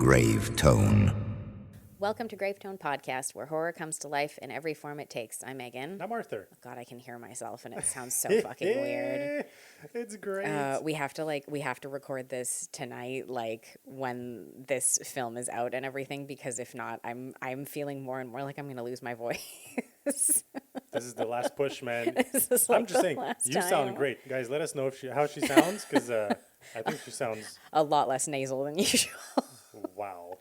Grave Tone. Welcome to Grave Tone Podcast, where horror comes to life in every form it takes. I'm Megan. I'm Arthur. Oh, God, I can hear myself, and it sounds so fucking weird. It's great. We have to record this tonight, like when this film is out and everything, because if not, I'm feeling more and more like I'm gonna lose my voice. This is the last push, man. I'm just saying, you sound great, guys. Let us know how she sounds, because I think she sounds a lot less nasal than usual. wow.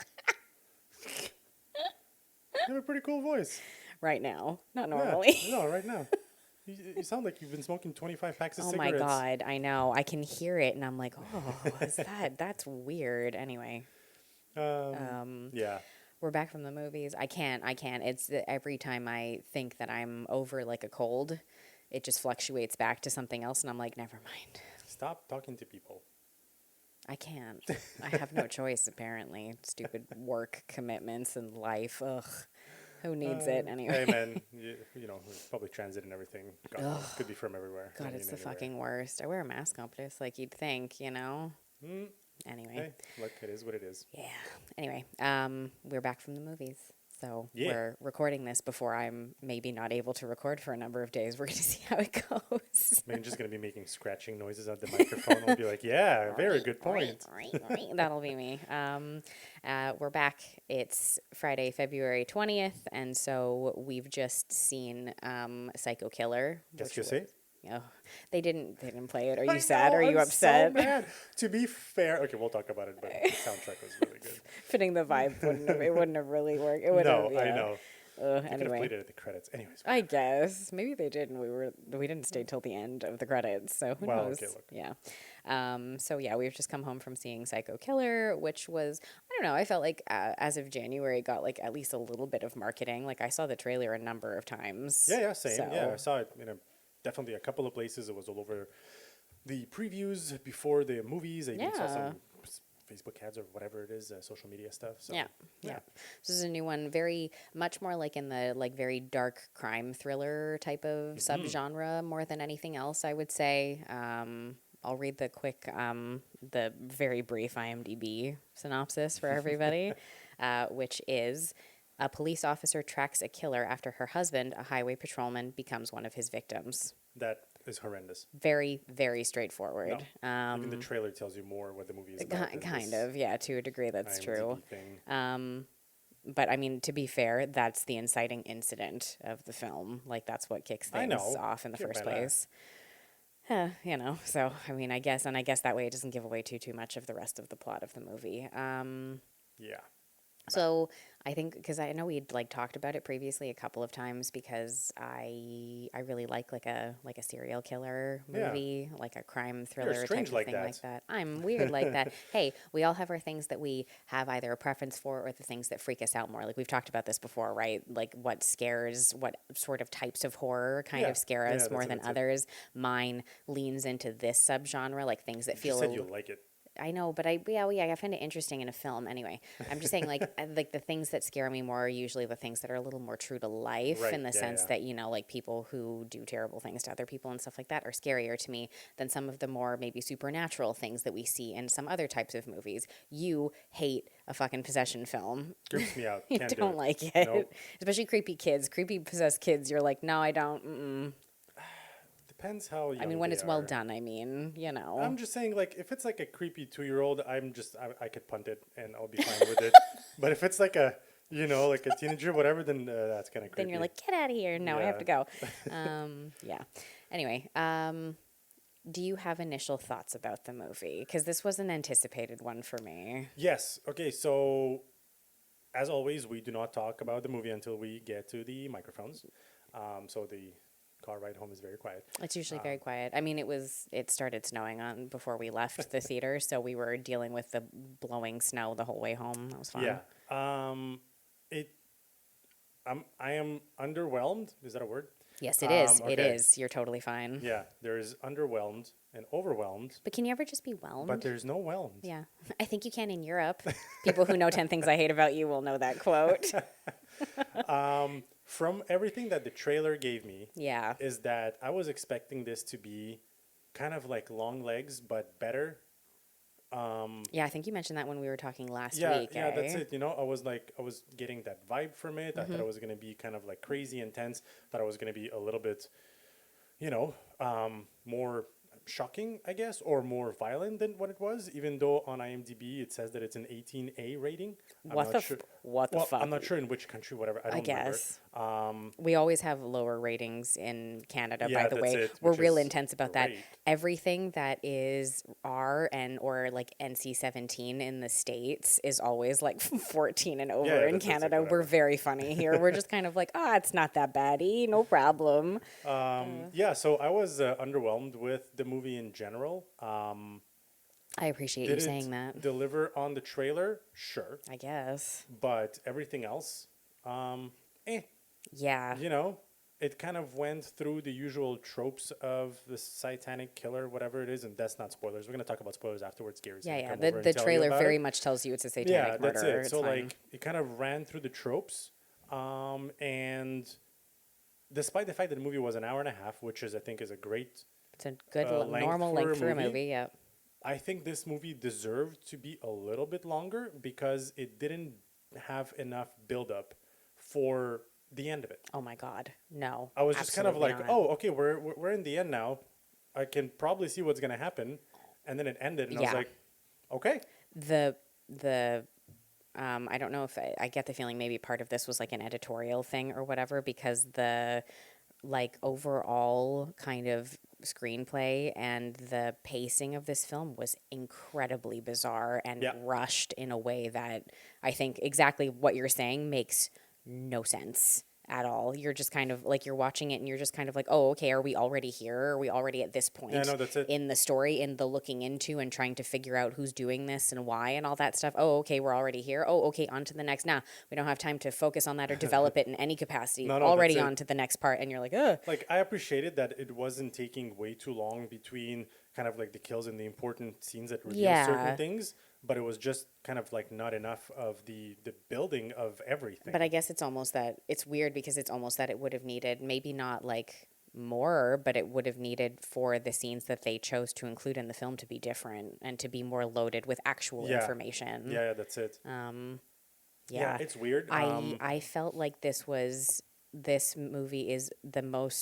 You have a pretty cool voice. Right now, not normally. Yeah, no, right now. You sound like you've been smoking 25 packs of cigarettes. Oh my God, I know. I can hear it, and I'm like, oh, is that's weird. Anyway. Yeah. We're back from the movies. I can't. It's every time I think that I'm over like a cold, it just fluctuates back to something else, and I'm like, never mind. Stop talking to people. I can't. I have no choice, apparently. Stupid work commitments and life. Ugh. Who needs it anyway? Hey, man, you know, public transit and everything. God, could be from everywhere. God, it's the fucking worst. I wear a mask on this, like you'd think, you know? Anyway. Hey, look, it is what it is. Yeah. Anyway, we're back from the movies. So Yeah. We're recording this before I'm maybe not able to record for a number of days. We're going to see how it goes. I'm just going to be making scratching noises at the microphone. I'll be like, yeah, very good point. That'll be me. We're back. It's Friday, February 20th. And so we've just seen Psycho Killer. Qu'est-ce que c'est? Oh, they didn't play it. Are you sad? Are you upset? So mad. To be fair, okay, we'll talk about it, but the soundtrack was really good. Fitting the vibe wouldn't have really worked. I know. Anyway, could have played it at the credits. Anyways. I guess maybe they did, and we didn't stay till the end of the credits. So who knows? Okay, look. Yeah. So yeah, we've just come home from seeing Psycho Killer, which was, I don't know, I felt like as of January it got like at least a little bit of marketing. Like I saw the trailer a number of times. Yeah, same. So. Yeah, I saw it in definitely a couple of places. It was all over the previews before the movies. I even saw some Facebook ads or whatever it is, social media stuff. So, yeah. This is a new one, very much more like in the like very dark crime thriller type of subgenre more than anything else, I would say. I'll read the quick, the very brief IMDb synopsis for everybody, which is: a police officer tracks a killer after her husband, a highway patrolman, becomes one of his victims. That is horrendous. Very, very straightforward. No. Even the trailer tells you more what the movie is about. Kind of, yeah, to a degree that's IMDb true. Thing. But I mean, to be fair, that's the inciting incident of the film. Like that's what kicks things off in the first place. You know, so I mean, I guess that way it doesn't give away too much of the rest of the plot of the movie. Yeah. So I think, because I know we'd like talked about it previously a couple of times, because I really like a serial killer movie, like a crime thriller type of thing like that. I'm weird like that. Hey, we all have our things that we have either a preference for or the things that freak us out more. Like we've talked about this before, right? Like what sort of types of horror kind of scare us more than others. Mine leans into this subgenre, like things that feel. You said you like it. I know, but I find it interesting in a film. Anyway, I'm just saying, like, like the things that scare me more are usually the things that are a little more true to life, in the sense that, you know, like people who do terrible things to other people and stuff like that are scarier to me than some of the more maybe supernatural things that we see in some other types of movies. You hate a fucking possession film. Creeps me out. You don't like it. Nope. Especially creepy possessed kids. You're like, no, I don't. Depends how young when they it's are. well done, I mean, you know. I'm just saying, like, if it's like a creepy 2-year-old, I could punt it and I'll be fine with it. But if it's like a teenager, whatever, then that's kind of creepy. Then you're like, get out of here. No, I have to go. Yeah. Anyway, do you have initial thoughts about the movie? Because this was an anticipated one for me. Yes. Okay, so as always, we do not talk about the movie until we get to the microphones. So the car ride home is very quiet. It's usually very quiet. I mean, it started snowing before we left the theater, so we were dealing with the blowing snow the whole way home. That was fun. Yeah. I am underwhelmed. Is that a word? Yes, it is. Okay. It is. You're totally fine. Yeah, there is underwhelmed and overwhelmed. But can you ever just be whelmed? But there's no whelmed. Yeah. I think you can in Europe. People who know 10 Things I Hate About You will know that quote. From everything that the trailer gave me, yeah, is that I was expecting this to be kind of like Long Legs, but better. Yeah, I think you mentioned that when we were talking last Yeah, week, yeah, that's eh? it. I was getting that vibe from it. I thought it was gonna be kind of like crazy intense. Thought it was gonna be a little bit, more shocking, I guess, or more violent than what it was. Even though on IMDb it says that it's an 18A rating. I'm What not the sure. what the Well, I'm fuck? not sure in which country, whatever. I I don't remember. guess. We always have lower ratings in Canada, by Yeah, the that's way. it, We're which real is intense about that. great. Everything that is R and or like NC-17 in the States is always like 14 and Yeah, over yeah, in that's like Canada. We're whatever. very funny here. We're just kind of like, it's not that baddie, no problem. Yeah, so I was underwhelmed with the movie in general. I appreciate you Did it saying that, deliver on the trailer? Sure. I guess. But everything else, eh. Yeah. You know, it kind of went through the usual tropes of the satanic killer, whatever it is, and that's not spoilers. We're gonna talk about spoilers afterwards. Gary's Yeah, gonna yeah. come The over and the tell you trailer about very it. much tells you it's a Yeah, satanic that's murder. it. It's So fine. like, it kind of ran through the tropes, and despite the fact that the movie was an hour and a half, which is I think is a great It's a good length normal for length a for a movie. movie, yeah. I think this movie deserved to be a little bit longer because it didn't have enough build up for the end of it. Oh my God. No, I was just kind of absolutely like, not. oh, okay, we're in the end now. I can probably see what's gonna happen, and then it ended, and I was Yeah. like, okay, The I don't know if I get the feeling maybe part of this was like an editorial thing or whatever, because the like overall kind of screenplay and the pacing of this film was incredibly bizarre and yeah, rushed in a way that I think exactly what you're saying makes no sense at all. You're just kind of like you're watching it and you're just kind of like, "Oh, okay, are we already here? Are we already at this yeah, point no, that's it. in the story, in the looking into and trying to figure out who's doing this and why and all that stuff? Oh, okay, we're already here. Oh, okay, on to the next. Nah, we don't have time to focus on that or develop it in any capacity. No, no, that's Already it. on to the next part and you're like, "Ugh." Like I appreciated that it wasn't taking way too long between kind of like the kills and the important scenes that reveal certain Yeah. things, but it was just kind of like not enough of the building of everything. But I guess it's almost that it's weird because it's almost that it would have needed maybe not like more, but it would have needed for the scenes that they chose to include in the film to be different and to be more loaded with actual Yeah, information. yeah, that's it. Yeah, Yeah. it's weird. I felt like this movie is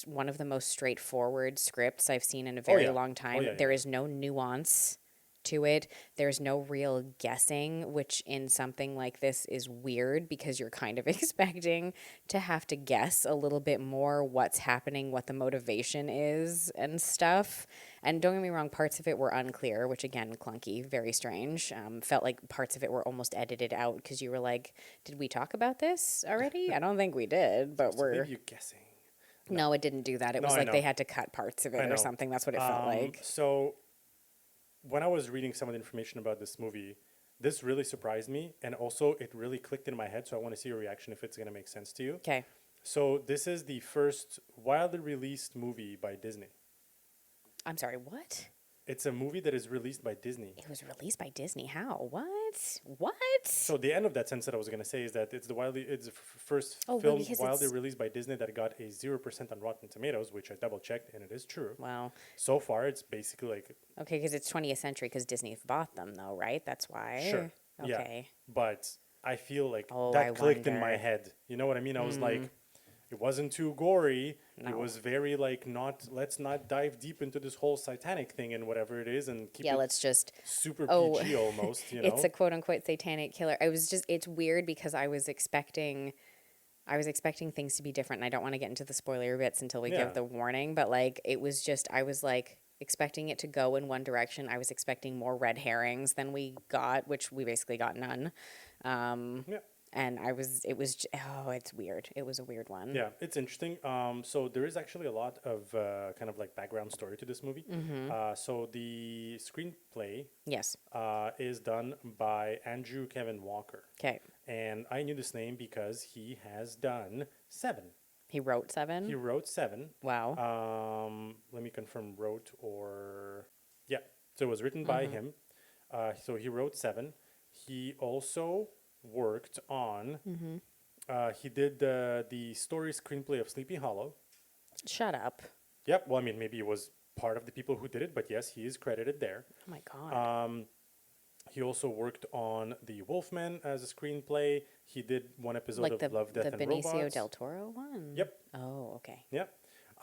one of the most straightforward scripts I've seen in a Oh very yeah, long oh time. yeah, There yeah. is no nuance to it. There's no real guessing, which in something like this is weird because you're kind of expecting to have to guess a little bit more what's happening, what the motivation is and stuff. And don't get me wrong, parts of it were unclear, which again, clunky, very strange. Felt like parts of it were almost edited out because you were like, did we talk about this already? I don't think we did, but So we're. leave you guessing. No, it didn't do that. It No, was I like they know. had to cut parts of I it or know. something. That's what it felt like. So when I was reading some of the information about this movie, this really surprised me, and also it really clicked in my head. So I want to see your reaction if it's gonna make sense to you. Okay. So this is the first widely released movie by Disney. I'm sorry, what? It's a movie that is released by Disney. It was released by Disney. How? What? What? So the end of that sentence that I was gonna say is that it's the first Oh, well, film because widely it's- released by Disney that got a 0% on Rotten Tomatoes, which I double checked, and it is true. Wow. So far, it's basically like Okay, because it's 20th century because Disney bought them, though, right? That's why. sure, yeah, Okay. but I feel like Oh, that I clicked in my wonder. head. You know what I mean? I was like, it wasn't too gory. It No. was very like not. Let's not dive deep into this whole satanic thing and whatever it is, and keep Yeah, it let's just. super Oh, PG almost. You know? It's a quote unquote satanic killer. It's weird because I was expecting things to be different. And I don't want to get into the spoiler bits until we Yeah. give the warning, but like I was like expecting it to go in one direction. I was expecting more red herrings than we got, which we basically got none. Yeah. And it's weird. It was a weird one. Yeah, it's interesting. So there is actually a lot of kind of like background story to this movie. So the screenplay Yes. is done by Andrew Kevin Walker, Okay. and I knew this name because he has done Seven. He wrote Seven. He wrote Seven. Wow. Let me confirm wrote or yeah. So it was written by him. So he wrote Seven. He also worked on. He did the story screenplay of Sleepy Hollow. Shut up. Yep. Well, I mean, maybe it was part of the people who did it, but yes, he is credited there. Oh my god. He also worked on The Wolfman as a screenplay. He did one episode Like of Love, Death, the and Benicio Robots. del Toro one? Yep, Oh, okay. yep.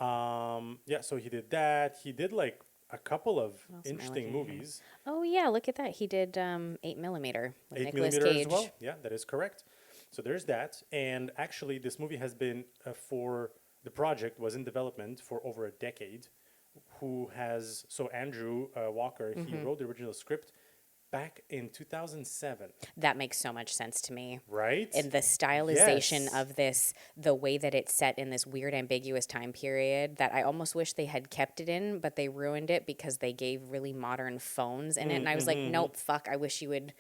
Yeah, so he did that. He did like a couple of What else am I interesting looking at here? movies. Oh yeah, look at that. He did 8 millimeter with 8 Nicolas millimeter as Cage. well. Yeah, that is correct. So there's that. And actually, this movie has been for the project was in development for over a decade. Who has so Andrew Walker? He wrote the original script back in 2007. That makes so much sense to me. Right? And the stylization Yes. of this, the way that it's set in this weird, ambiguous time period that I almost wish they had kept it in, but they ruined it because they gave really modern phones in it. And I was like, nope, fuck, I wish you would.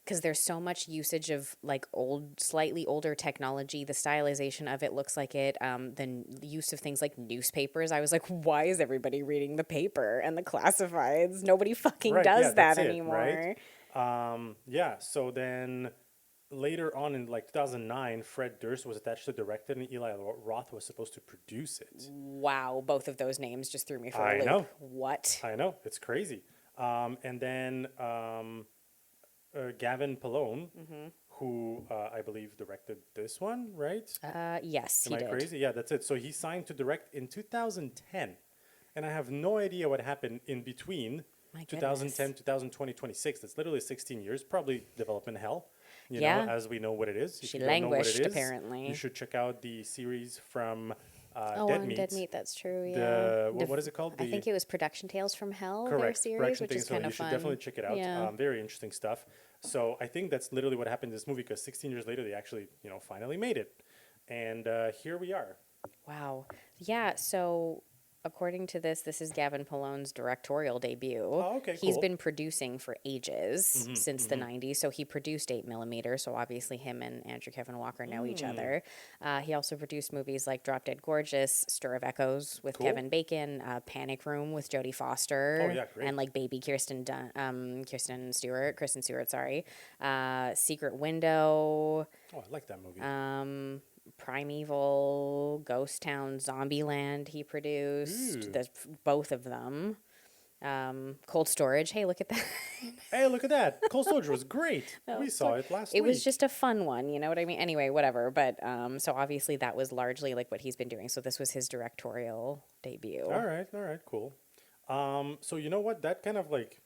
Because there's so much usage of like old, slightly older technology. The stylization of it looks like it. Use of things like newspapers. I was like, why is everybody reading the paper and the classifieds? Nobody fucking Right. Yeah, does that that's it. anymore. Right. Yeah. So then later on in like 2009, Fred Durst was attached to direct it, and Eli Roth was supposed to produce it. Wow, both of those names just threw me for I a loop. know. What? I know. It's crazy. And then Gavin Polone, who I believe directed this one, right? Yes, Am he I did. crazy? Yeah, that's it. So he signed to direct in 2010. And I have no idea what happened in between My 2010, goodness. 2020, 26. That's literally 16 years, probably development hell, Yeah. as we know what it is. If She you don't know what languished, it is, apparently. you should check out the series from Oh, Dead on Meat. Dead Meat, that's true, yeah. What is it called? I think it was Production Tales from Hell, their Correct. series, Correction which thing. is So kind you of should fun. definitely check it out. Yeah. Very interesting stuff. So I think that's literally what happened in this movie because 16 years later they actually, finally made it, and here we are. Wow. Yeah, so according to this is Gavin Polone's directorial debut. Oh, okay, He's cool. been producing for ages, since the 90s. So he produced 8 millimeter. So obviously him and Andrew Kevin Walker know each other. He also produced movies like Drop Dead Gorgeous, Stir of Echoes with Cool. Kevin Bacon, Panic Room with Jodie Foster. Oh, yeah, great. And like baby Kristen Stewart, sorry. Secret Window. Oh, I like that movie. Primeval, Ghost Town, Zombieland he produced. Ooh. There's both of them. Cold Storage. Hey, look at that. Hey, look at that! Cold Storage was great. We saw it last week. It was just a fun one, you know what I mean? Anyway, whatever. But so obviously that was largely like what he's been doing. So this was his directorial debut. All right, cool. So you know what? That kind of like,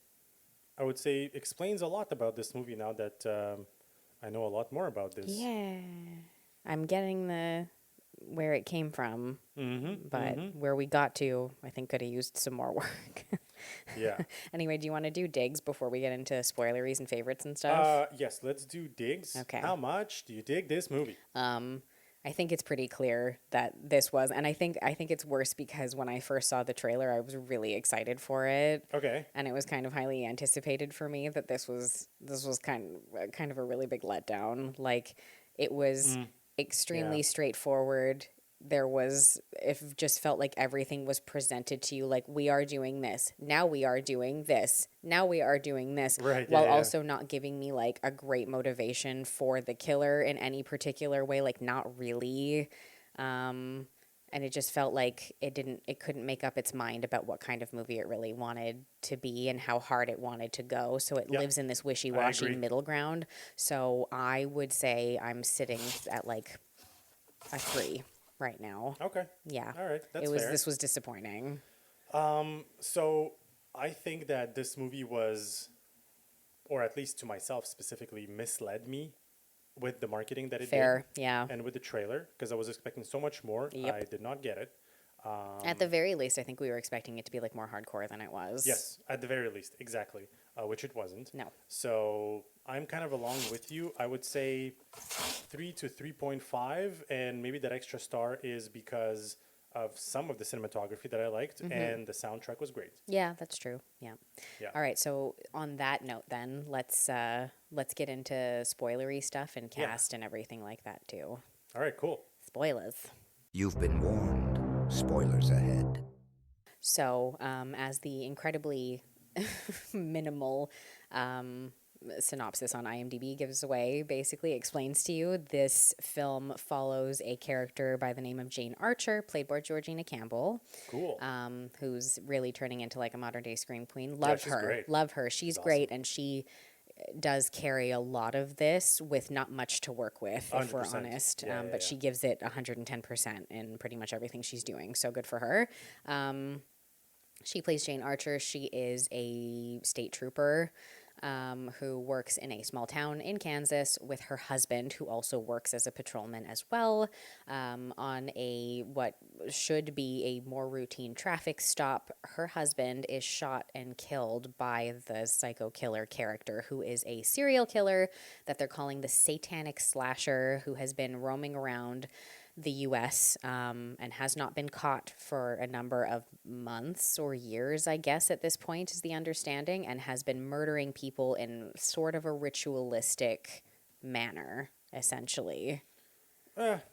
I would say, explains a lot about this movie now that I know a lot more about this. Yeah. I'm getting where it came from, but where we got to, I think could have used some more work. Yeah. Anyway, do you want to do digs before we get into spoileries and favorites and stuff? Yes, let's do digs. Okay. How much do you dig this movie? I think it's pretty clear that this was, and I think it's worse because when I first saw the trailer, I was really excited for it. Okay. And it was kind of highly anticipated for me that this was kind of a really big letdown. Like it was extremely Yeah. straightforward. It just felt like everything was presented to you like we are doing this, now we are doing this, now we are doing this, Right, while yeah, yeah. also not giving me like a great motivation for the killer in any particular way, like not really. And it just felt like it couldn't make up its mind about what kind of movie it really wanted to be and how hard it wanted to go. So it Yep. lives in this wishy-washy agree. middle ground. So I would say I'm sitting at like a 3 right now. Okay. Yeah. All right. That's fair. This was disappointing. So I think that this movie was, or at least to myself specifically, misled me with the marketing that it Fair, did. yeah. And with the trailer, because I was expecting so much more. Yep. I did not get it. At the very least, I think we were expecting it to be like more hardcore than it was. Yes, at the very least, exactly, which it wasn't. No. So I'm kind of along with you. I would say 3 to 3.5, and maybe that extra star is because of some of the cinematography that I liked, and the soundtrack was great. Yeah, that's true. Yeah. Yeah. All right. So on that note, then let's get into spoilery stuff and Yeah. cast and everything like that too. All right, cool. Spoilers. You've been warned. Spoilers ahead. So, as the incredibly minimal synopsis on IMDb gives away, basically explains to you, this film follows a character by the name of Jane Archer, played by Georgina Campbell. Cool. Who's really turning into like a modern day scream queen. Love she's her. great. Love her. She's awesome. great, and she does carry a lot of this with not much to work with, if we're 100%. honest. Yeah, But she gives it 110% in pretty much everything she's doing. So good for her. She plays Jane Archer. She is a state trooper who works in a small town in Kansas with her husband, who also works as a patrolman as well, on what should be a more routine traffic stop. Her husband is shot and killed by the psycho killer character, who is a serial killer that they're calling the Satanic Slasher, who has been roaming around the U.S. And has not been caught for a number of months or years, I guess, at this point is the understanding, and has been murdering people in sort of a ritualistic manner, essentially.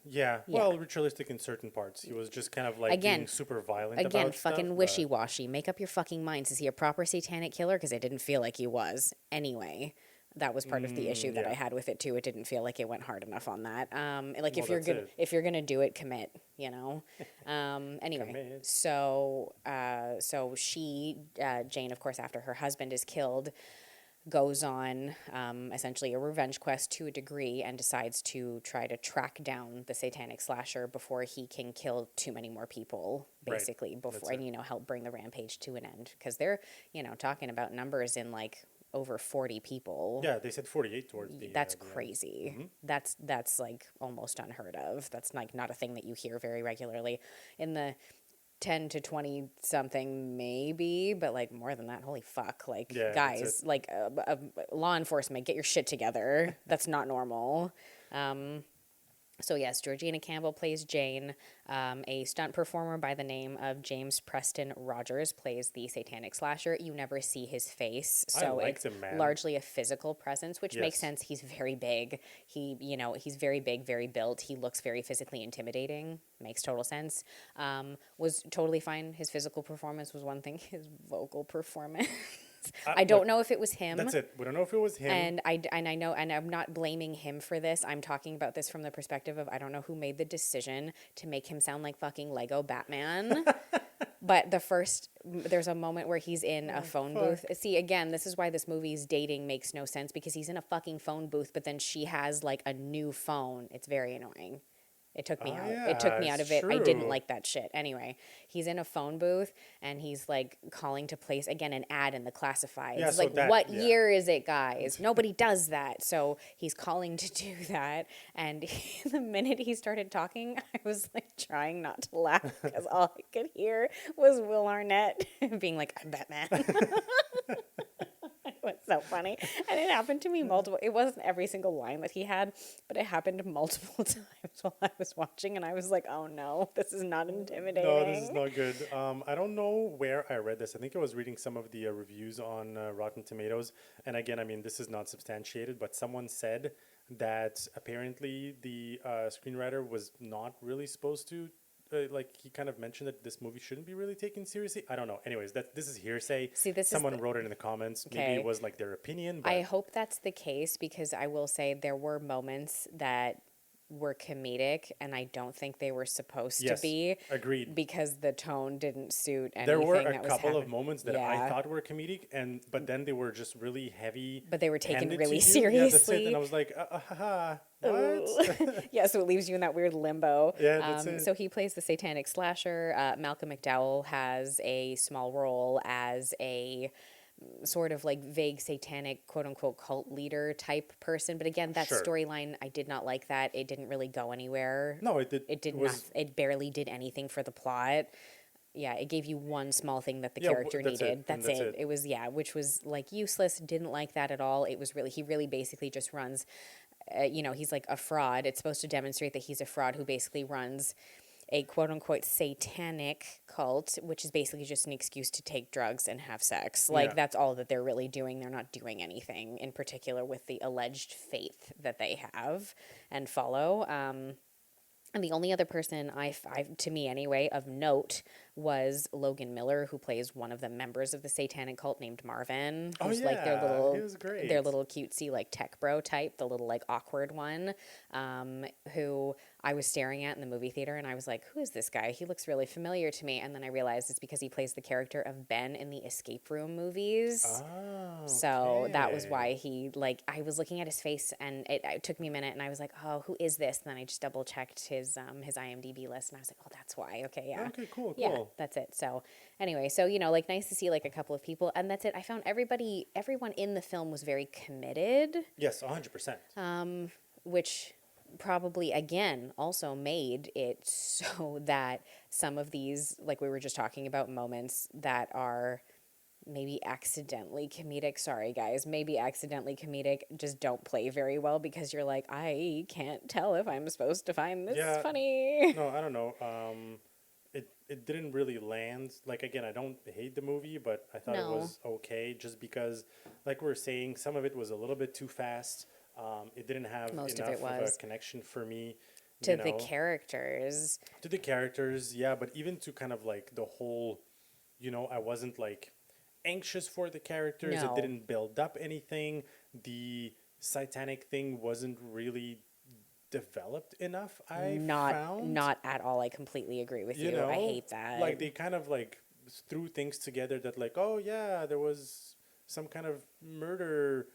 Yeah. Well, ritualistic in certain parts. He was just kind of like being super violent about fucking stuff, wishy-washy. Make up your fucking minds. Is he a proper satanic killer? Because it didn't feel like he was. Anyway, that was part of the issue that I had with it too. It didn't feel like it went hard enough on that. Like if you're gonna do it, commit. You know. Anyway, so she Jane, of course, after her husband is killed, goes on essentially a revenge quest to a degree, and decides to try to track down the Satanic Slasher before he can kill too many more people, basically, before, and help bring the rampage to an end, because they're talking about numbers in like over 40 people. Yeah, they said 48 towards the That's the crazy. Mm-hmm. That's like almost unheard of. That's like not a thing that you hear very regularly. In the 10 to 20 something maybe, but like more than that, holy fuck. Like, guys, like law enforcement, get your shit together. That's not normal. So yes, Georgina Campbell plays Jane. A stunt performer by the name of James Preston Rogers plays the Satanic Slasher. You never see his face, so it's largely a physical presence, which makes sense. He's very big. He's very big, very built. He looks very physically intimidating. Makes total sense. Was totally fine. His physical performance was one thing. His vocal performance. I don't know if it was him. That's it. We don't know if it was him. And I know, and I'm not blaming him for this. I'm talking about this from the perspective of I don't know who made the decision to make him sound like fucking Lego Batman. But there's a moment where he's in a phone booth. See, again, this is why this movie's dating makes no sense, because he's in a fucking phone booth, but then she has like a new phone. It's very annoying. It took me out. It took me out of it. I didn't like that shit. Anyway, he's in a phone booth and he's like calling to place again an ad in the classifieds. Yeah, like, what year is it, guys? Nobody does that. So he's calling to do that. And the minute he started talking, I was like trying not to laugh because all I could hear was Will Arnett being like, "I'm Batman." It was so funny. And it happened to me multiple. It wasn't every single line that he had, but it happened multiple times while I was watching, and I was like, oh no, this is not intimidating. No, this is not good. I don't know where I read this. I think I was reading some of the reviews on Rotten Tomatoes. And again, I mean, this is not substantiated, but someone said that apparently the screenwriter was not really supposed to like he kind of mentioned that this movie shouldn't be really taken seriously. I don't know. Anyways, this is hearsay. See, someone wrote it in the comments. Okay. Maybe it was like their opinion. But I hope that's the case, because I will say there were moments that were comedic, and I don't think they were supposed to be. Agreed. Because the tone didn't suit anything. There were a couple of moments that I thought were comedic, but then they were just really heavy. But they were taken really seriously. Yeah, that's it. And I was like, what? Yeah, so it leaves you in that weird limbo. Yeah, that's it. So he plays the Satanic Slasher. Malcolm McDowell has a small role as a sort of like vague satanic quote unquote cult leader type person, but again, that storyline, I did not like that. It didn't really go anywhere. No, it did. It barely did anything for the plot. Yeah, it gave you one small thing that the character needed. That's it. It was which was like useless. Didn't like that at all. It was he really basically just runs. He's like a fraud. It's supposed to demonstrate that he's a fraud who basically runs a quote-unquote satanic cult, which is basically just an excuse to take drugs and have sex. Like, that's all that they're really doing. They're not doing anything in particular with the alleged faith that they have and follow. And the only other person to me anyway, of note was Logan Miller, who plays one of the members of the satanic cult named Marvin, Oh who's yeah, like he was great. their little cutesy like tech bro type, the little like awkward one, who I was staring at in the movie theater, and I was like, who is this guy? He looks really familiar to me. And then I realized it's because he plays the character of Ben in the Escape Room movies. Oh, So that was okay. why he, like, I was looking at his face, and it took me a minute, and I was like, oh, who is this? And then I just double checked his IMDb list, and I was like, oh, that's why. Okay, yeah. Okay, cool. Yeah, that's it. So anyway, so, you know, like, nice to see like a couple of people, and that's it. I found everyone in the film was very committed, Yes, 100%. which probably again also made it so that some of these, like we were just talking about, moments that are maybe accidentally comedic, sorry guys, maybe accidentally comedic, just don't play very well, because you're like, I can't tell if I'm supposed to find this Yeah. funny. No, I don't know. It didn't really land. Like, again, I don't hate the movie, but I thought it No. was okay, just because, like we were saying, some of it was a little bit too fast. It didn't have Most enough of it a was. connection for me. To you the know. characters. To the characters, yeah, but even to kind of like the whole, I wasn't like anxious for the characters. No. It didn't build up anything. The satanic thing wasn't really developed enough. I found Not at all. I completely agree with you. I hate that. like they kind of like threw things together that like, oh yeah, there was some kind of murder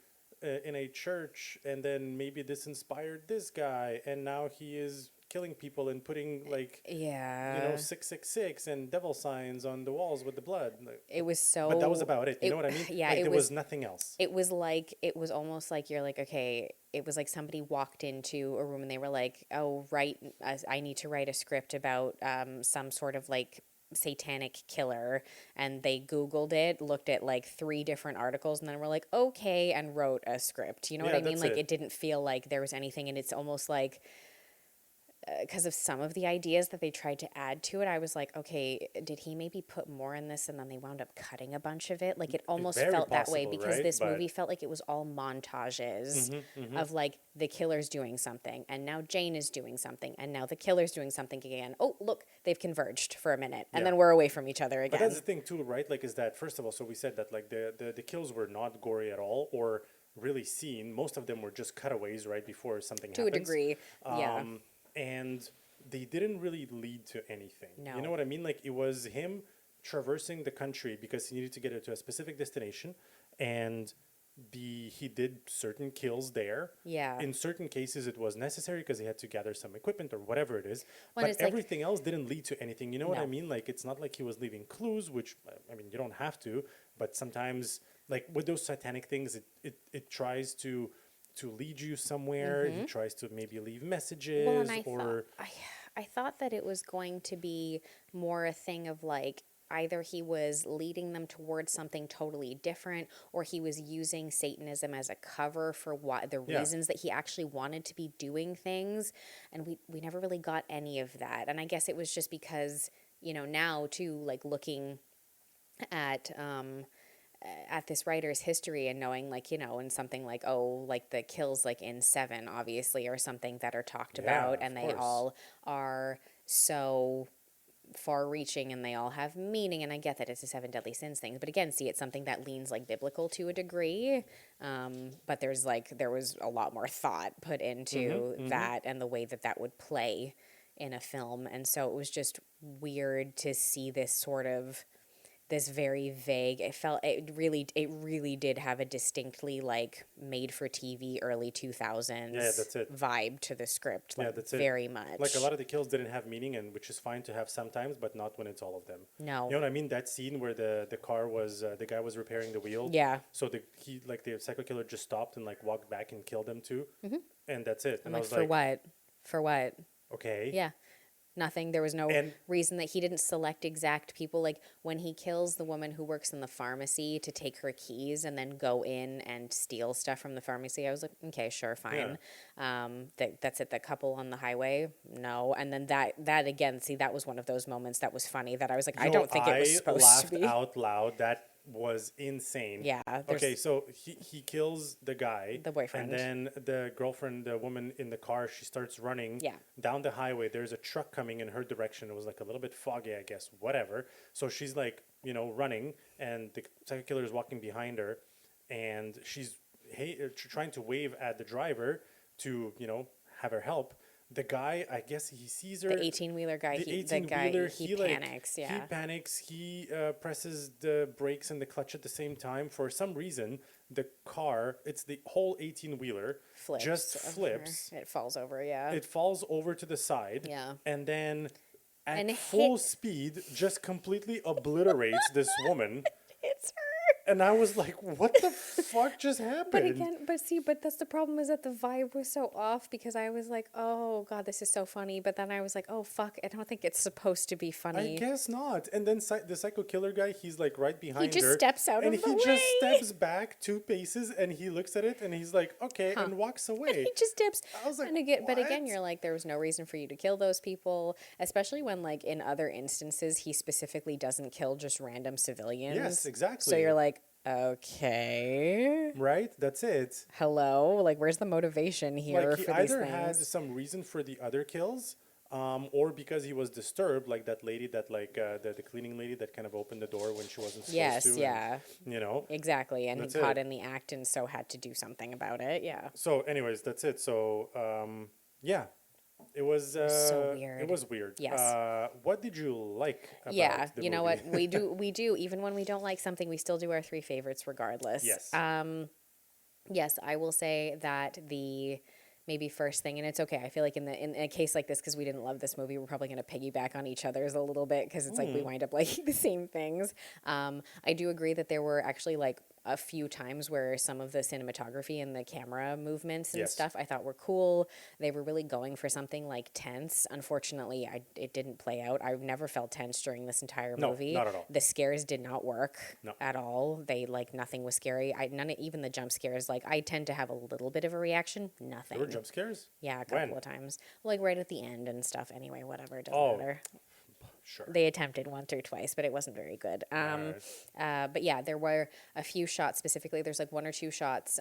in a church, and then maybe this inspired this guy, and now he is killing people and putting like yeah. 666 and devil signs on the walls with the blood. Like, It was so. but that was about it. You know what I mean? Yeah, like it there was. was nothing else. It was almost like you're like, okay. It was like somebody walked into a room and they were like, oh, I need to write a script about some sort of like satanic killer, and they Googled it, looked at like 3 different articles, and then were like, okay, and wrote a script. You know what Yeah, I mean? that's Like it. it didn't feel like there was anything, and it's almost like, because of some of the ideas that they tried to add to it, I was like, okay, did he maybe put more in this and then they wound up cutting a bunch of it? Like it almost Very felt that way, possible, because right? this But- movie felt like it was all montages of like the killer's doing something, and now Jane is doing something, and now the killer's doing something again. Oh, look, they've converged for a minute, and Yeah. then we're away from each other But again. that's the thing too, right? Like, is that first of all, so we said that like the kills were not gory at all or really seen. Most of them were just cutaways right before something To a happens. degree, yeah. And they didn't really lead to anything. No. You know what I mean? Like it was him traversing the country because he needed to get to a specific destination, and he did certain kills there. Yeah. In certain cases, it was necessary because he had to gather some equipment or whatever it is. Well, but it's like- everything else didn't lead to anything. You know what I No. mean? Like it's not like he was leaving clues, which I mean you don't have to, but sometimes like with those satanic things, it tries to lead you somewhere. He tries to maybe leave messages Well, and I thought that it was going to be more a thing of like either he was leading them towards something totally different, or he was using Satanism as a cover for what the Yeah. reasons that he actually wanted to be doing things, and we never really got any of that. And I guess it was just because, you know, now too, like looking at this writer's history and knowing, like, you know, and something like, oh, like the kills like in Seven obviously are something that are talked Yeah, about, of and they course. all are so far reaching and they all have meaning. And I get that it's a 7 deadly sins thing, but again, see, it's something that leans like biblical to a degree, but there was a lot more thought put into that and the way that that would play in a film. And so it was just weird to see this very vague, it really did have a distinctly like made for TV early 2000s Yeah, that's it. vibe to the script, like that's it. very much. Like a lot of the kills didn't have meaning, and which is fine to have sometimes, but not when it's all of them. No. You know what I mean? That scene where the car was the guy was repairing the wheel. Yeah. So the psycho killer just stopped and like walked back and killed them too, and that's it. I'm And I like, was for like, what? For what? okay. Yeah. Nothing. There was no And- reason that he didn't select exact people. Like when he kills the woman who works in the pharmacy to take her keys and then go in and steal stuff from the pharmacy, I was like, okay, sure, fine. That's it. The couple on the highway, no. And then that again, see, that was one of those moments that was funny that I was like, I don't think it was supposed to be. laughed out loud. was insane. Yeah. Okay, so he kills the guy, The boyfriend. and then the girlfriend, the woman in the car, she starts running down the highway. There's a truck coming in her direction. It was like a little bit foggy, I guess, whatever. So she's like, running, and the psycho killer is walking behind her, and she's trying to wave at the driver to, have her help. The guy, I guess he sees her. The 18-wheeler guy. He Panics. Yeah. He panics. He presses the brakes and the clutch at the same time. For some reason, the car, it's the whole 18-wheeler, just flips. It falls over. Yeah. It falls over to the side. Yeah. And then at full speed, just completely obliterates this woman. Hits her. And I was like, what the fuck just happened? But that's the problem, is that the vibe was so off, because I was like, oh God, this is so funny. But then I was like, oh fuck, I don't think it's supposed to be funny. I guess not. And then the psycho killer guy, he's like right behind her. He just steps out of the way. And he just steps back 2 paces and he looks at it and he's like, okay, and walks away. And he just dips. I was like, but again, you're like, there was no reason for you to kill those people, especially when, like, in other instances, he specifically doesn't kill just random civilians. Yes, exactly. So you're like, okay. Right? That's it. Hello? Like, where's the motivation here like, for these things? He either had some reason for the other kills, or because he was disturbed, like that lady that, like, the cleaning lady that kind of opened the door when she wasn't supposed to. Yes, yeah. And, Exactly, and he caught in the act and so had to do something about it, yeah. So, anyways, that's it. So, yeah. It was so weird. It was weird. Yes. What did you like about the you know movie? what? We do. Even when we don't like something, we still do our 3 favorites regardless. Yes. Yes, I will say that the maybe first thing, and it's okay. I feel like in a case like this, because we didn't love this movie, we're probably going to piggyback on each other's a little bit, because it's like we wind up liking the same things. I do agree that there were actually like a few times where some of the cinematography and the camera movements and stuff I thought were cool. They were really going for something like tense. Unfortunately, it didn't play out. I've never felt tense during this entire movie. No, not at all. The scares did not work at all. They, like, nothing was scary. Even the jump scares, like, I tend to have a little bit of a reaction. Nothing. There were jump scares? Yeah, a couple of times. Like right at the end and stuff. Anyway, whatever, it doesn't matter. Sure. They attempted once or twice, but it wasn't very good. But yeah, there were a few shots specifically. There's like 1 or 2 shots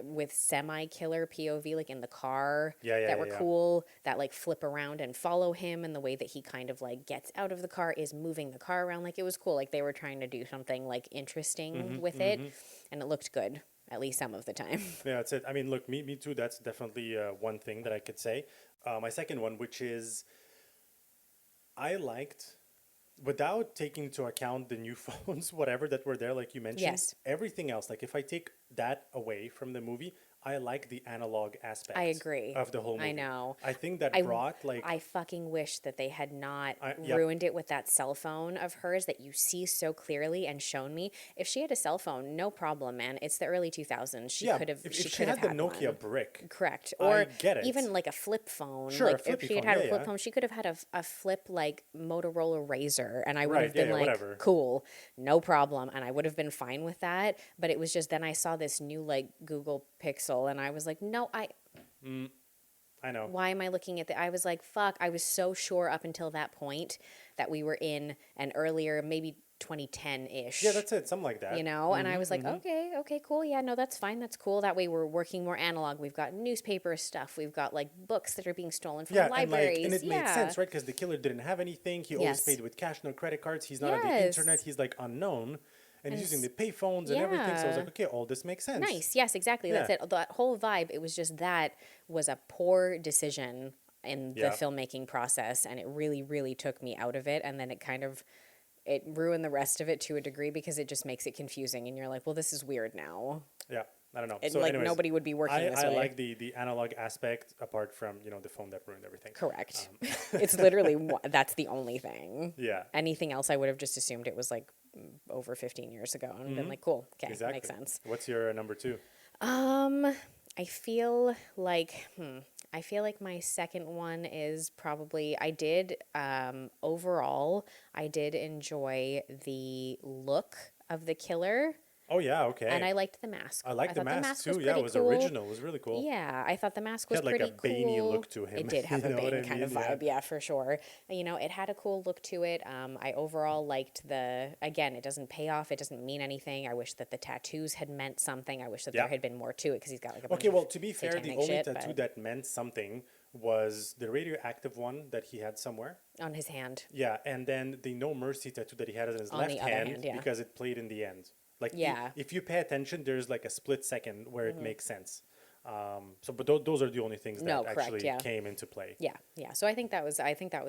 with semi-killer POV, like in the car, that were cool, that like flip around and follow him, and the way that he kind of like gets out of the car is moving the car around. Like, it was cool. Like, they were trying to do something like interesting with it, and it looked good, at least some of the time. Yeah, that's it. I mean, look, me too. That's definitely one thing that I could say. My second one, which is, I liked, without taking into account the new phones, whatever, that were there, like you mentioned, everything else, like if I take that away from the movie, I like the analog aspect. I agree. Of the whole movie. I know. I think that brought, like... I fucking wish that they had not ruined it with that cell phone of hers that you see so clearly and shown me. If she had a cell phone, no problem, man. It's the early 2000s. She could have. If she had the Nokia brick. Correct. Or I get it. Even like a flip phone. Sure, like, if she had had a flip phone, she could have had a flip like Motorola Razr, and I would have been like, whatever. Cool, no problem, and I would have been fine with that. But it was just, then I saw this new like Google Pixel, and I was like, no, I know. Why am I looking at I was like, fuck, I was so sure up until that point that we were in an earlier, maybe 2010-ish. Yeah, that's it, something like that. You know, and I was like, okay, cool. Yeah, no, that's fine. That's cool. That way we're working more analog. We've got newspaper stuff. We've got like books that are being stolen from libraries. And it made sense, right? Because the killer didn't have anything. He always paid with cash, no credit cards. He's not on the internet. He's like unknown. And he's using the pay phones and everything. So I was like, okay, all this makes sense. Nice. Yes, exactly. That's it. That whole vibe, it was just, that was a poor decision in the filmmaking process. And it really, really took me out of it. And then it ruined the rest of it to a degree, because it just makes it confusing. And you're like, well, this is weird now. Yeah. I don't know. So like, anyways, nobody would be working this way. I like the analog aspect, apart from, the phone that ruined everything. Correct. It's literally, that's the only thing. Yeah. Anything else, I would have just assumed it was like over 15 years ago and been like, cool, okay, makes sense. What's your number 2? I feel like my second one is probably, overall, I did enjoy the look of the killer. Oh yeah, okay. And I liked the mask. I liked the thought mask too. was Yeah, pretty it was cool. original. It was really cool. Yeah, I thought the mask He was had like a pretty Baney cool. look to him. It did have You a know what I Bane kind of mean? vibe, yeah, for sure. You know, it had a cool look to it. I overall liked again, it doesn't pay off. It doesn't mean anything. I wish that the tattoos had meant something. I wish that there Yeah. had been more to it because he's got like a bunch Okay, well, of to be fair, the satanic only shit, tattoo but that meant something was the radioactive one that he had somewhere. on his hand. Yeah, and then the No Mercy tattoo that he had on his On left the other hand, hand, yeah. because it played in the end. Like, Yeah. if you pay attention, there's like a split second where it makes sense. But those are the only things that No, correct, actually yeah. came into play. Yeah, yeah. So I think that was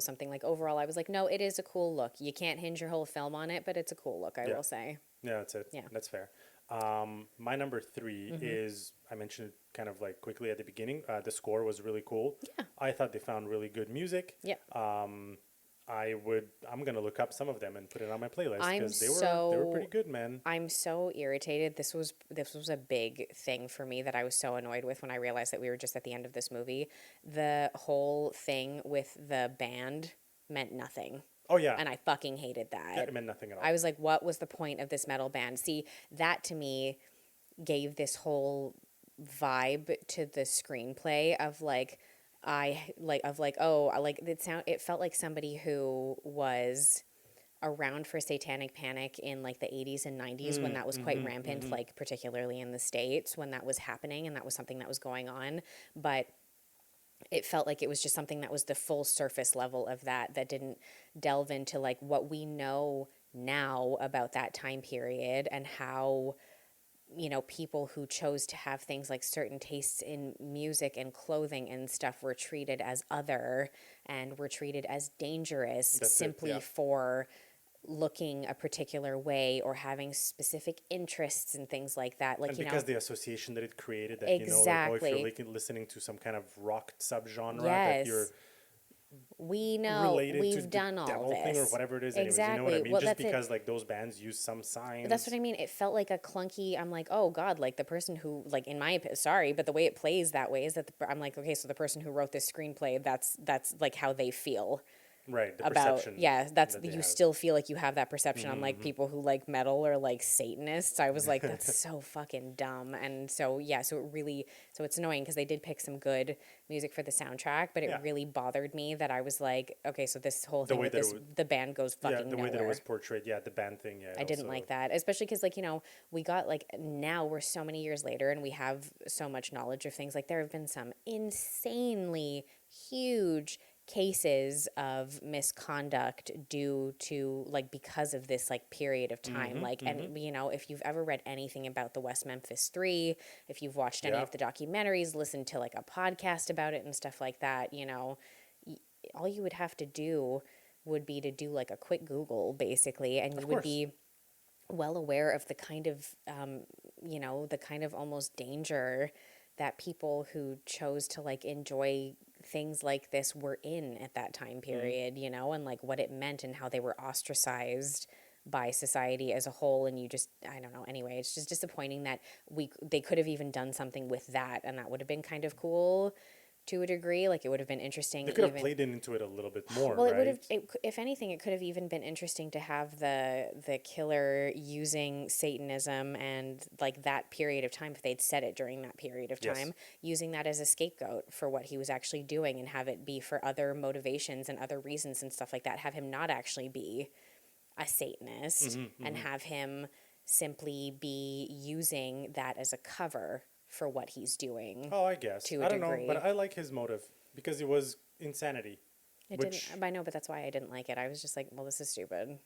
something like overall I was like, no, it is a cool look. You can't hinge your whole film on it, but it's a cool look, I Yeah. will say. Yeah, that's it. Yeah. That's fair. My number 3 is, I mentioned it kind of like quickly at the beginning. The score was really cool. Yeah. I thought they found really good music. Yeah. I'm gonna look up some of them and put it on my playlist I'm because they were pretty good, man. I'm so irritated. This was a big thing for me that I was so annoyed with when I realized that we were just at the end of this movie. The whole thing with the band meant nothing. Oh yeah, And I fucking hated that. yeah, it meant nothing at all. I was like, what was the point of this metal band? See, that to me gave this whole vibe to the screenplay of like it felt like somebody who was around for Satanic Panic in like the 80s and 90s when that was quite rampant, like particularly in the States when that was happening and that was something that was going on. But it felt like it was just something that was the full surface level of that didn't delve into like what we know now about that time period and how, you know, people who chose to have things like certain tastes in music and clothing and stuff were treated as other and were treated as dangerous simply for looking a particular way or having specific interests and things like that. Like, and you because know, the association that it created, that exactly. you know, like, oh, if you're listening to some kind of rock subgenre, yes. that you're we know related we've to done the all devil this thing or whatever it is. Anyways, exactly. you know what I mean? Well, just that's because like those bands use some signs. That's what I mean. It felt like a clunky. I'm like, oh God, like the person who, like in my opinion, sorry, but the way it plays that way is that I'm like, okay, so the person who wrote this screenplay, that's like how they feel. Right, the About perception. yeah, that's that you they have. still feel like you have that perception on like people who like metal or like Satanists. I was like, that's so fucking dumb. And so yeah, so it's annoying because they did pick some good music for the soundtrack, but it Yeah. really bothered me that I was like, okay, so this whole The thing way with that it this was- the band goes fucking Yeah, the way nowhere. that it was portrayed. Yeah, the band thing. Yeah, I didn't like that, especially because, like, you know, we got, like, now we're so many years later and we have so much knowledge of things. Like, there have been some insanely huge cases of misconduct due to, like, because of this, like, period of time. And, you know, if you've ever read anything about the West Memphis 3, if you've watched any Yeah. of the documentaries, listened to, like, a podcast about it and stuff like that, you know, all you would have to do would be to do like a quick Google basically, and you would be well aware of the kind of, you know, the kind of almost danger that people who chose to like enjoy things like this were in at that time period, you know, and like what it meant and how they were ostracized by society as a whole. And you just, I don't know. Anyway, it's just disappointing that they could have even done something with that, and that would have been kind of cool. To a degree, like it would have been interesting. They could have played into it a little bit more, well, right? it would have. If anything, it could have even been interesting to have the killer using Satanism and like that period of time, if they'd said it during that period of Yes. time, using that as a scapegoat for what he was actually doing, and have it be for other motivations and other reasons and stuff like that. Have him not actually be a Satanist, and have him simply be using that as a cover for what he's doing. Oh, I guess. To a I don't know, degree. but I like his motive because it was insanity. It which, didn't. I know, but that's why I didn't like it. I was just like, well, this is stupid,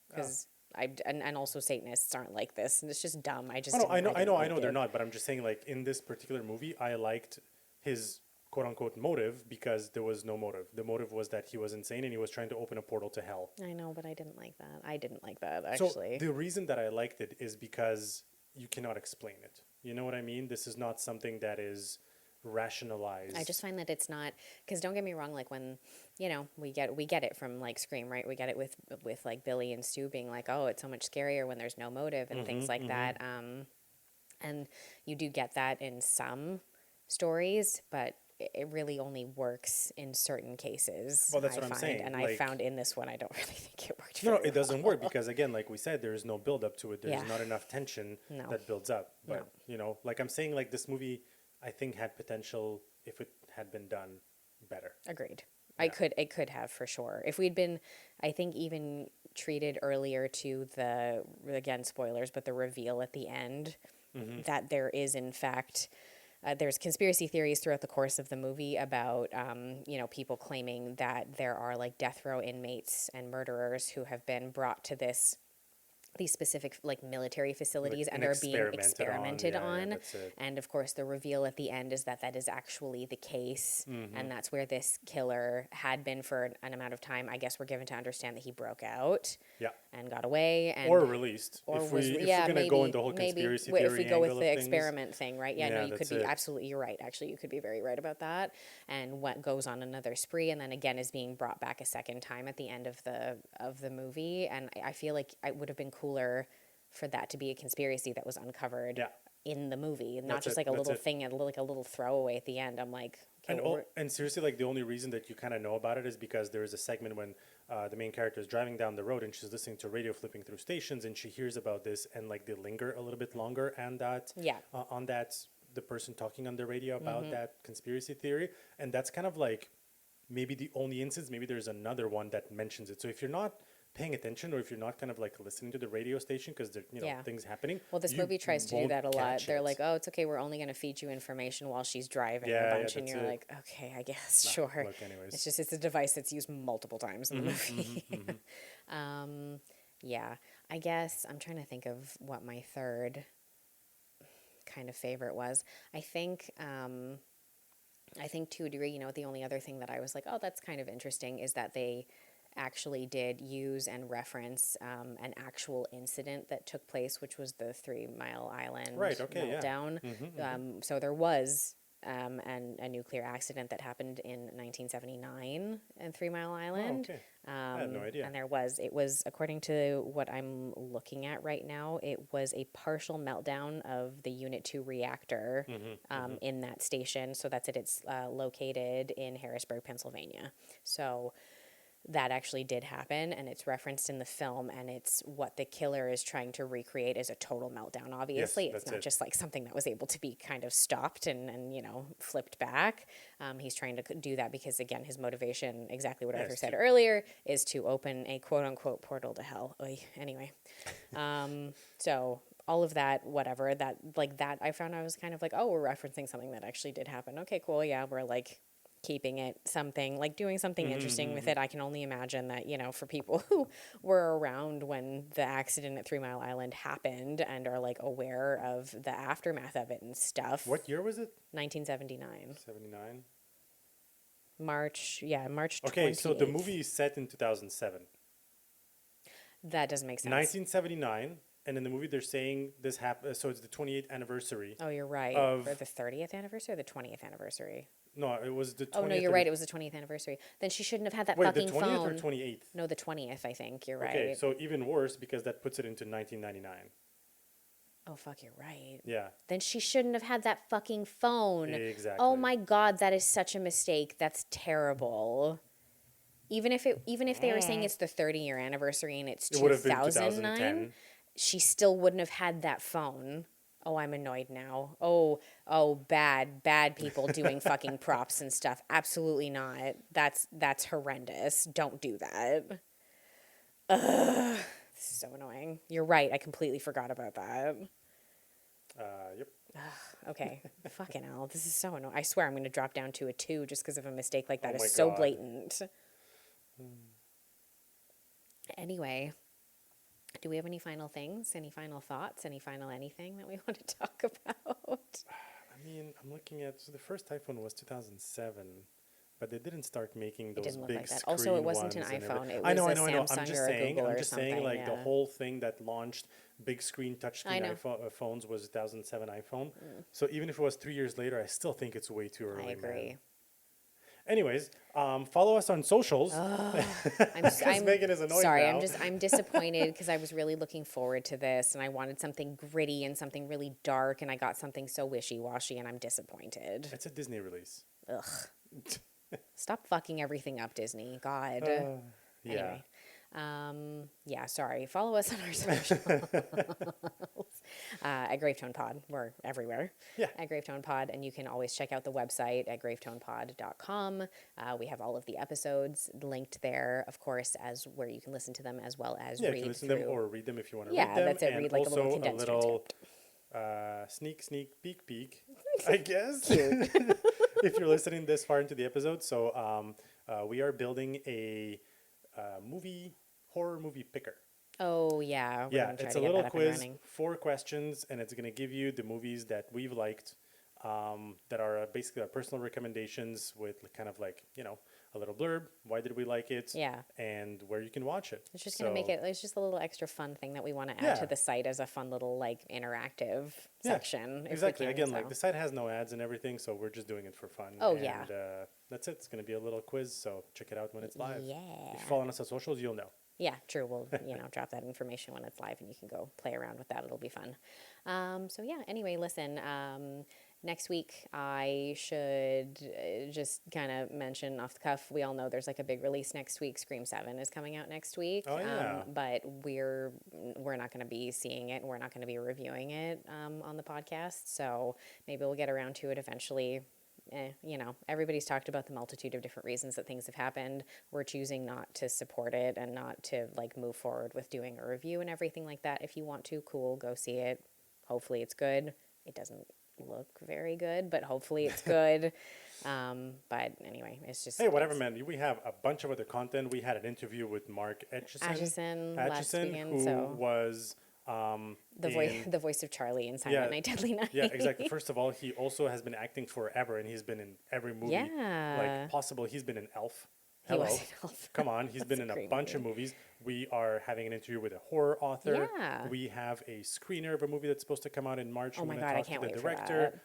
because and also Satanists aren't like this, and it's just dumb. I just. Oh, no, I didn't know, like they're it. not, but I'm just saying, like in this particular movie, I liked his quote unquote motive because there was no motive. The motive was that he was insane and he was trying to open a portal to hell. I know, but I didn't like that. I didn't like that So actually. the reason that I liked it is because you cannot explain it. You know what I mean? This is not something that is rationalized. I just find that it's not, because don't get me wrong, like when, you know, we get it from like Scream, right? We get it with like Billy and Stu being like, oh, it's so much scarier when there's no motive and things like that. And you do get that in some stories, but it really only works in certain cases. Well, that's I what I'm find, saying. and like, I found in this one, I don't really think it worked. no, no, very it doesn't well. work because again, like we said, there is no build up to it. There's Yeah. not enough tension No. that builds up. But No. you know, like I'm saying, like this movie, I think had potential if it had been done better. Agreed. Yeah. It could have for sure. If we'd been, I think, even treated earlier to the, again, spoilers, but the reveal at the end that there is, in fact, there's conspiracy theories throughout the course of the movie about, you know, people claiming that there are like death row inmates and murderers who have been brought to these specific like military facilities and are being experimented on. that's it. And of course the reveal at the end is that that is actually the case, and that's where this killer had been for an amount of time. I guess we're given to understand that he broke out Yeah. and got away and Or released. or if was we're yeah, going to go into the whole conspiracy theory if we go with angle the of things, experiment thing, right? Yeah, no, you could that's be it. absolutely, you're right. Actually, you could be very right about that. And what goes on another spree, and then again is being brought back a second time at the end of the movie. And I feel like it would have been cooler for that to be a conspiracy that was uncovered Yeah. in the movie, and not That's just it, like a that's little it. thing and like a little throwaway at the end. I'm like, okay, And seriously, like the only reason that you kind of know about it is because there is a segment when the main character is driving down the road and she's listening to radio, flipping through stations, and she hears about this, and like they linger a little bit longer and that Yeah. on that the person talking on the radio about that conspiracy theory, and that's kind of like maybe the only instance. Maybe there's another one that mentions it. So if you're not paying attention, or if you're not kind of like listening to the radio station because there Yeah. things happening. well, this you movie tries to do won't that a lot. catch They're it. like, oh, it's okay, we're only going to feed you information while she's driving Yeah, a yeah, bunch, and that's you're it. like, okay, I guess, sure. look, anyways. It's just, it's a device that's used multiple times in the movie. Yeah, I guess I'm trying to think of what my third kind of favorite was. I think to a degree, you know, the only other thing that I was like, oh, that's kind of interesting is that they actually did use and reference an actual incident that took place, which was the 3 Mile Island Right, okay, yeah. meltdown. So there was a nuclear accident that happened in 1979 in 3 Mile Island. okay. I had no idea. And it was, according to what I'm looking at right now, it was a partial meltdown of the Unit 2 reactor in that station. So that's it. It's located in Harrisburg, Pennsylvania. So that actually did happen, and it's referenced in the film, and it's what the killer is trying to recreate as a total meltdown. Obviously, it's not just like something that was able to be kind of stopped and you know, flipped back. He's trying to do that because, again, his motivation, exactly what Arthur said earlier, is to open a quote-unquote portal to hell. Oy. Anyway, so all of that, whatever, that I found, I was kind of like, oh, we're referencing something that actually did happen. Okay, cool, yeah, we're like keeping it something, like doing something interesting with it. I can only imagine that, you know, for people who were around when the accident at 3 Mile Island happened and are like aware of the aftermath of it and stuff. What year was it? 1979. 79. March Okay, 28th. so the movie is set in 2007. That doesn't make sense. 1979, and in the movie they're saying this happened, so it's the 28th anniversary. Oh, you're right. Or the 30th anniversary or the 20th anniversary? No, it was the 20th. Oh, no, you're right. It was the 20th anniversary. Then she shouldn't have had that Wait, fucking the 20th phone. or 28th? No, the 20th, I think. You're right. Okay, so even worse because that puts it into 1999. Oh, fuck, you're right. Yeah. Then she shouldn't have had that fucking phone. Exactly. Oh my God, that is such a mistake. That's terrible. Even if they were saying it's the 30-year anniversary and it's It would have been 2009, 2010. she still wouldn't have had that phone. Oh, I'm annoyed now. Oh, bad people doing fucking props and stuff. Absolutely not. That's horrendous. Don't do that. Ugh. This is so annoying. You're right. I completely forgot about that. Yep. Okay. Fucking hell. This is so annoying. I swear I'm going to drop down to a 2 just because of a mistake like that. Oh my It's so God. blatant. Anyway, do we have any final things? Any final thoughts? Any final anything that we want to talk about? I mean, I'm looking at, so the first iPhone was 2007, but they didn't start making those didn't look big like that. screen Also, it wasn't an ones and iPhone. everything. It I know. was a I'm Samsung just or a saying, Google I'm or just saying, something, like the yeah. whole thing that launched big screen I touchscreen know. phones was a 2007 iPhone. So even if it was 3 years later, I still think it's way too early. I agree. Man. Anyways, follow us on socials. I'm Megan is annoyed sorry. now. I'm disappointed because I was really looking forward to this and I wanted something gritty and something really dark and I got something so wishy-washy and I'm disappointed. It's a Disney release. Ugh. Stop fucking everything up, Disney. God. Yeah. Anyway. Yeah, sorry. Follow us on our socials. At Gravetone Pod. We're everywhere. Yeah. At Gravetone Pod. And you can always check out the website at gravetonepod.com. We have all of the episodes linked there, of course, as where you can listen to them as well as Yeah, read you can listen through. to them or read them if you want to Yeah, read them. that's it. And Read like a little also condensed sneak, peek, I guess. Cute. If you're listening this far into the episode. So we are building a horror movie picker. Oh, yeah. Yeah, it's a little quiz, 4 questions, and it's going to give you the movies that we've liked that are basically our personal recommendations with kind of like, a little blurb. Why did we like it? Yeah. And where you can watch it. It's just going to make it's just a little extra fun thing that we want to add to the site as a fun little like interactive section. Exactly. Again, like the site has no ads and everything, so we're just doing it for fun. Oh, and, yeah. That's it. It's going to be a little quiz, so check it out when it's live. Yeah. If you follow us on socials, you'll know. Yeah, true. We'll, drop that information when it's live and you can go play around with that. It'll be fun. So yeah, anyway, listen, next week I should just kind of mention off the cuff, we all know there's like a big release next week. Scream 7 is coming out next week. Oh, yeah. But we're not going to be seeing it and we're not going to be reviewing it on the podcast. So maybe we'll get around to it eventually. Everybody's talked about the multitude of different reasons that things have happened. We're choosing not to support it and not to like move forward with doing a review and everything like that. If you want to, cool, go see it. Hopefully it's good. It doesn't look very good, but hopefully it's good. But anyway, it's just... Hey, whatever, man. We have a bunch of other content. We had an interview with Mark Atchison last weekend, who was... the voice of Charlie in Silent Night, Deadly Night. Yeah, exactly. First of all, he also has been acting forever, and he's been in every movie like possible. He's been in Elf. Hello. He was in Elf. Come on, he's been in a bunch of movies. We are having an interview with a horror author. Yeah. We have a screener of a movie that's supposed to come out in March. Oh my God, I can't wait for that.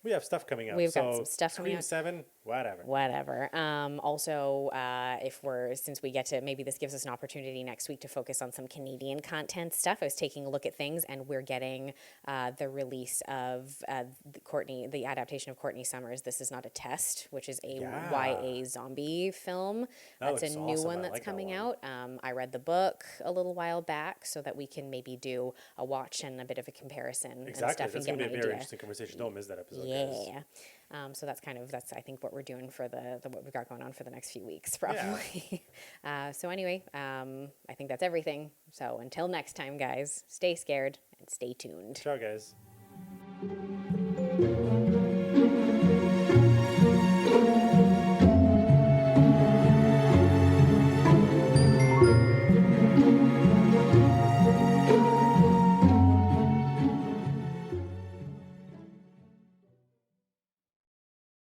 We have stuff coming up. We've got some stuff coming up. Scream 7, whatever. Also, since we get to, maybe this gives us an opportunity next week to focus on some Canadian content stuff. I was taking a look at things and we're getting the release of the adaptation of Courtney Summers' This Is Not a Test, which is a YA zombie film. That's a new awesome. one that's coming out. I read the book a little while back so that we can maybe do a watch and a bit of a comparison. Exactly. And stuff That's going to be a very interesting conversation. Don't miss that episode. Yeah. So that's I think what we're doing for the what we've got going on for the next few weeks, probably. Yeah. So anyway, I think that's everything. So until next time, guys, stay scared and stay tuned. Ciao, guys.